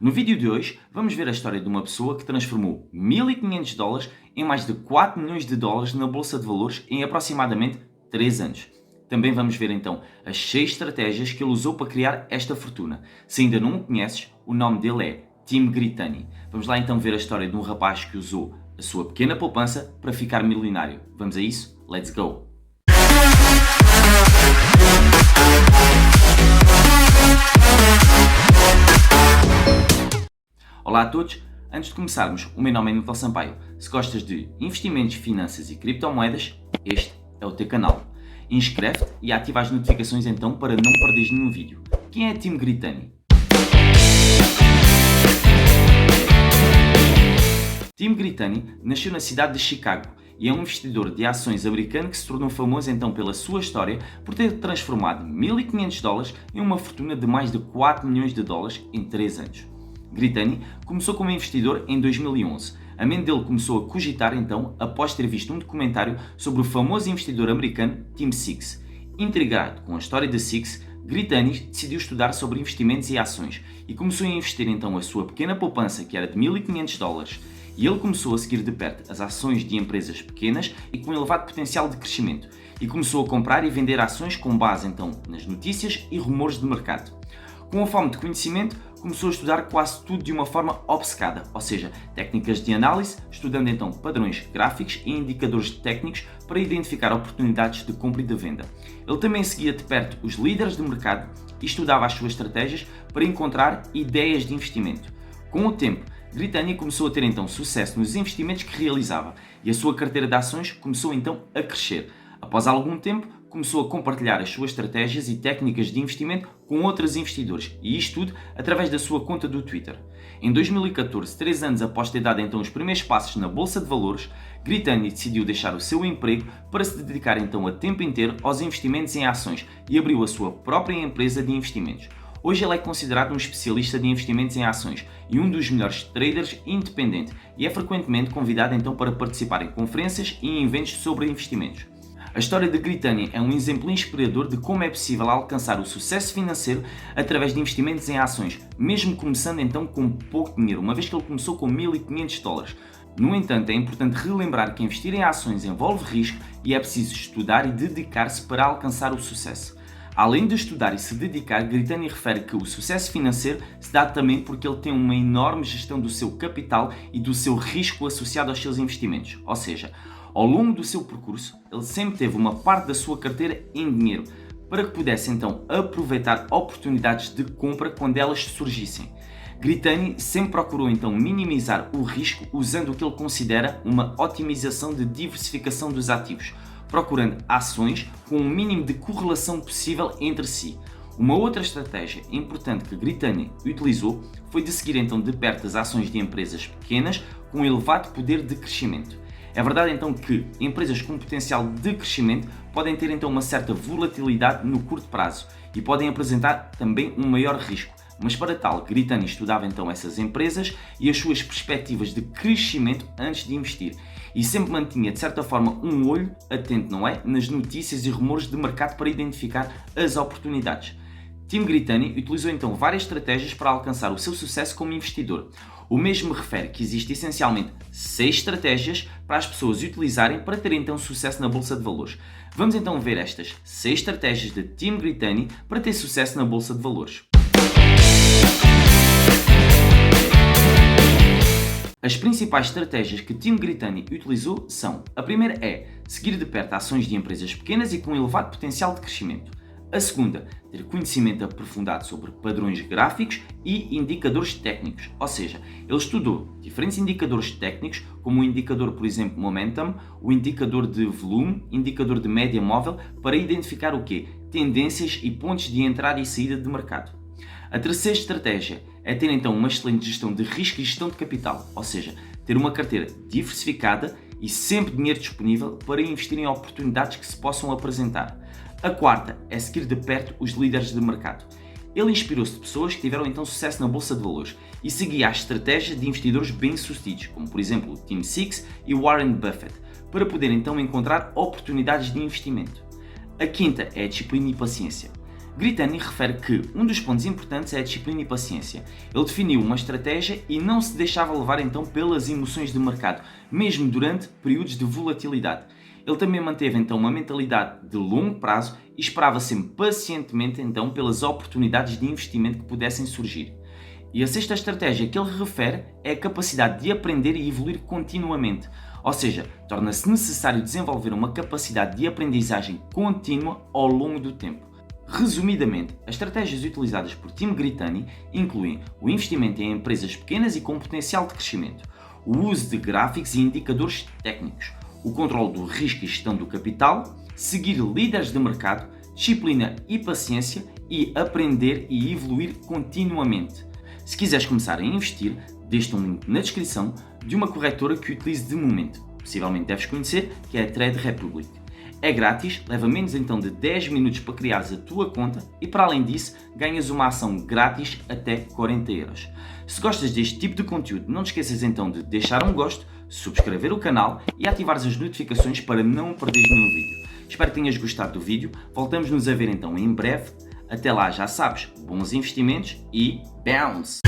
No vídeo de hoje, vamos ver a história de uma pessoa que transformou $1.500 em mais de $4 milhões na Bolsa de Valores em aproximadamente 3 anos. Também vamos ver então as 6 estratégias que ele usou para criar esta fortuna. Se ainda não o conheces, o nome dele é Tim Grittani. Vamos lá então ver a história de um rapaz que usou a sua pequena poupança para ficar milionário. Vamos a isso? Let's go! Olá a todos! Antes de começarmos, o meu nome é Nilton Sampaio. Se gostas de investimentos, finanças e criptomoedas, este é o teu canal. Inscreve-te e ativa as notificações então para não perderes nenhum vídeo. Quem é Tim Grittani? Tim Grittani nasceu na cidade de Chicago e é um investidor de ações americano que se tornou famoso então pela sua história por ter transformado $1.500 em uma fortuna de mais de $4 milhões em 3 anos. Grittani começou como investidor em 2011. A mente dele começou a cogitar então após ter visto um documentário sobre o famoso investidor americano Tim Six. Intrigado com a história de Six, Grittani decidiu estudar sobre investimentos e ações e começou a investir então a sua pequena poupança, que era de $1.500, e ele começou a seguir de perto as ações de empresas pequenas e com elevado potencial de crescimento, e começou a comprar e vender ações com base então nas notícias e rumores de mercado. Com a fome de conhecimento, começou a estudar quase tudo de uma forma obcecada, ou seja, técnicas de análise, estudando então padrões gráficos e indicadores técnicos para identificar oportunidades de compra e de venda. Ele também seguia de perto os líderes de mercado e estudava as suas estratégias para encontrar ideias de investimento. Com o tempo, Grittani começou a ter então sucesso nos investimentos que realizava e a sua carteira de ações começou então a crescer. Após algum tempo, começou a compartilhar as suas estratégias e técnicas de investimento com outros investidores, e isto tudo através da sua conta do Twitter. Em 2014, 3 anos após ter dado então os primeiros passos na Bolsa de Valores, Grittani decidiu deixar o seu emprego para se dedicar então a tempo inteiro aos investimentos em ações e abriu a sua própria empresa de investimentos. Hoje ele é considerado um especialista de investimentos em ações e um dos melhores traders independente, e é frequentemente convidado então para participar em conferências e em eventos sobre investimentos. A história de Grittani é um exemplo inspirador de como é possível alcançar o sucesso financeiro através de investimentos em ações, mesmo começando então com pouco dinheiro, uma vez que ele começou com $1.500. No entanto, é importante relembrar que investir em ações envolve risco e é preciso estudar e dedicar-se para alcançar o sucesso. Além de estudar e se dedicar, Grittani refere que o sucesso financeiro se dá também porque ele tem uma enorme gestão do seu capital e do seu risco associado aos seus investimentos, ou seja, ao longo do seu percurso, ele sempre teve uma parte da sua carteira em dinheiro, para que pudesse então aproveitar oportunidades de compra quando elas surgissem. Grittani sempre procurou então minimizar o risco usando o que ele considera uma otimização de diversificação dos ativos, procurando ações com o mínimo de correlação possível entre si. Uma outra estratégia importante que Grittani utilizou foi de seguir então de perto as ações de empresas pequenas com elevado poder de crescimento. É verdade então que empresas com potencial de crescimento podem ter então uma certa volatilidade no curto prazo e podem apresentar também um maior risco, mas para tal, Grittani estudava então essas empresas e as suas perspectivas de crescimento antes de investir e sempre mantinha de certa forma um olho atento, não é, nas notícias e rumores de mercado para identificar as oportunidades. Tim Grittani utilizou então várias estratégias para alcançar o seu sucesso como investidor. O mesmo refere que existe essencialmente 6 estratégias para as pessoas utilizarem para terem então sucesso na Bolsa de Valores. Vamos então ver estas 6 estratégias de Tim Grittani para ter sucesso na Bolsa de Valores. As principais estratégias que Tim Grittani utilizou são: a primeira é seguir de perto ações de empresas pequenas e com elevado potencial de crescimento. A segunda, ter conhecimento aprofundado sobre padrões gráficos e indicadores técnicos, ou seja, ele estudou diferentes indicadores técnicos, como o indicador, por exemplo, Momentum, o indicador de volume, indicador de média móvel, para identificar o quê? Tendências e pontos de entrada e saída de mercado. A terceira estratégia é ter então uma excelente gestão de risco e gestão de capital, ou seja, ter uma carteira diversificada e sempre dinheiro disponível para investir em oportunidades que se possam apresentar. A quarta é seguir de perto os líderes de mercado. Ele inspirou-se de pessoas que tiveram então sucesso na Bolsa de Valores e seguia as estratégias de investidores bem-sucedidos, como por exemplo Tim Six e Warren Buffett, para poder então encontrar oportunidades de investimento. A quinta é a disciplina e paciência. Gritani refere que um dos pontos importantes é a disciplina e paciência. Ele definiu uma estratégia e não se deixava levar então pelas emoções de mercado, mesmo durante períodos de volatilidade. Ele também manteve então uma mentalidade de longo prazo e esperava sempre pacientemente então pelas oportunidades de investimento que pudessem surgir. E a sexta estratégia que ele refere é a capacidade de aprender e evoluir continuamente, ou seja, torna-se necessário desenvolver uma capacidade de aprendizagem contínua ao longo do tempo. Resumidamente, as estratégias utilizadas por Tim Gritani incluem o investimento em empresas pequenas e com potencial de crescimento, o uso de gráficos e indicadores técnicos, o controle do risco e gestão do capital, seguir líderes de mercado, disciplina e paciência e aprender e evoluir continuamente. Se quiseres começar a investir, deixo um link na descrição de uma corretora que utilizo de momento. Possivelmente deves conhecer, que é a Trade Republic. É grátis, leva menos então de 10 minutos para criares a tua conta e para além disso ganhas uma ação grátis até 40€. Se gostas deste tipo de conteúdo, não te esqueças então de deixar um gosto, subscrever o canal e ativares as notificações para não perderes nenhum vídeo. Espero que tenhas gostado do vídeo, voltamos-nos a ver então em breve. Até lá, já sabes, bons investimentos e bounce!